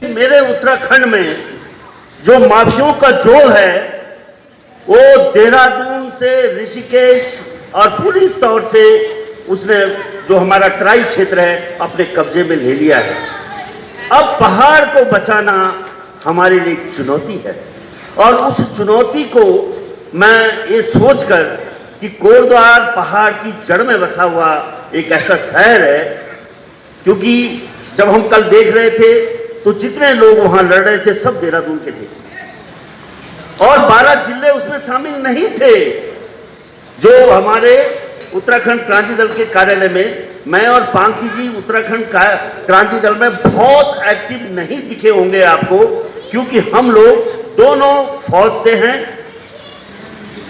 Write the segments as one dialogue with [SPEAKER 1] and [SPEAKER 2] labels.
[SPEAKER 1] मेरे उत्तराखंड में जो माफियों का जोड़ है वो देहरादून से ऋषिकेश और पूरी तौर से उसने जो हमारा तराई क्षेत्र है अपने कब्जे में ले लिया है। अब पहाड़ को बचाना हमारे लिए एक चुनौती है और उस चुनौती को मैं ये सोचकर कि कोटद्वार पहाड़ की जड़ में बसा हुआ एक ऐसा शहर है, क्योंकि जब हम कल देख रहे थे तो जितने लोग वहां लड़ रहे थे सब देहरादून के थे और 12 जिले उसमें शामिल नहीं थे। जो हमारे उत्तराखंड क्रांति दल के कार्यालय में मैं और पांगती जी उत्तराखंड क्रांति दल में बहुत एक्टिव नहीं दिखे होंगे आपको, क्योंकि हम लोग दोनों फौज से हैं,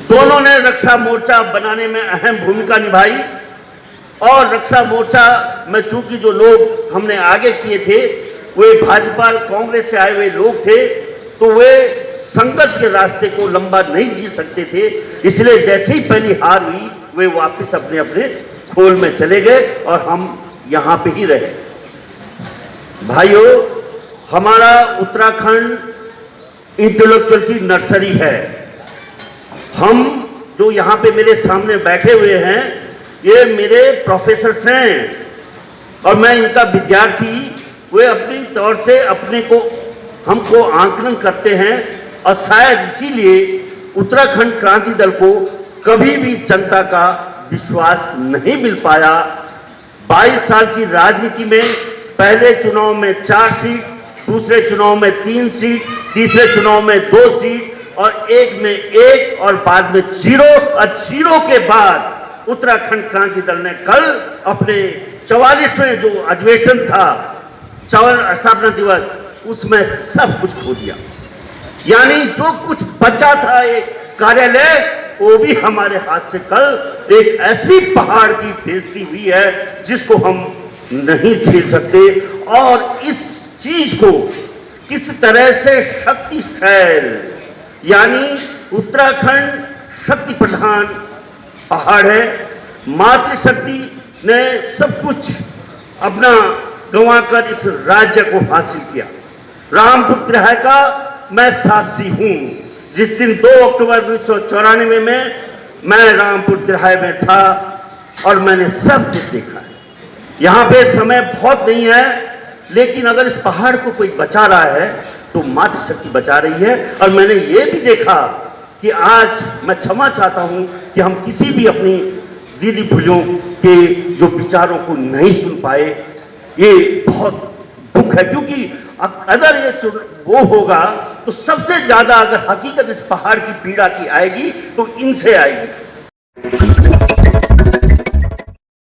[SPEAKER 1] दोनों ने रक्षा मोर्चा बनाने में अहम भूमिका निभाई और रक्षा मोर्चा में चूंकि जो लोग हमने आगे किए थे वे भाजपा कांग्रेस से आए हुए लोग थे, तो वे संघर्ष के रास्ते को लंबा नहीं जी सकते थे, इसलिए जैसे ही पहली हार हुई वे वापस अपने अपने खोल में चले गए और हम यहां पे ही रहे। भाइयों, हमारा उत्तराखंड इंटेलेक्चुअल की नर्सरी है। हम जो यहां पे मेरे सामने बैठे हुए हैं ये मेरे प्रोफेसर्स हैं और मैं इनका विद्यार्थी। वे अपनी तौर से अपने को हमको आंकलन करते हैं और शायद इसीलिए उत्तराखंड क्रांति दल को कभी भी जनता का विश्वास नहीं मिल पाया। 22 साल की राजनीति में पहले चुनाव में 4 सीट, दूसरे चुनाव में 3 सीट, तीसरे चुनाव में 2 सीट और एक में 1 और बाद में 0 और 0 के बाद उत्तराखंड क्रांति दल ने कल अपने 44वें जो अधिवेशन था, स्थापना दिवस, उसमें सब कुछ खो दिया। यानी जो कुछ बचा था एक कार्यालय वो भी हमारे हाथ से कल एक ऐसी पहाड़ की बेइज्जती हुई है जिसको हम नहीं झेल सकते। और इस चीज को किस तरह से शक्तिशाली, यानी उत्तराखंड शक्ति प्रधान पहाड़ है, मातृशक्ति ने सब कुछ अपना गंवाकर इस राज्य को हासिल किया। रामपुर तिराहे का मैं साक्षी हूं। जिस दिन 2 अक्टूबर 1994 में मैं रामपुर तिराहे में था और मैंने सब कुछ देखा है। यहाँ पे समय बहुत नहीं है, लेकिन अगर इस पहाड़ को कोई बचा रहा है तो मातृशक्ति बचा रही है। और मैंने ये भी देखा कि आज मैं क्षमा चाहता हूँ कि हम किसी भी अपनी दीदी भूलियों के जो विचारों को नहीं सुन पाए। ये बहुत दुख है, क्योंकि अगर ये वो होगा तो सबसे ज्यादा अगर हकीकत इस पहाड़ की पीड़ा की आएगी तो इनसे आएगी।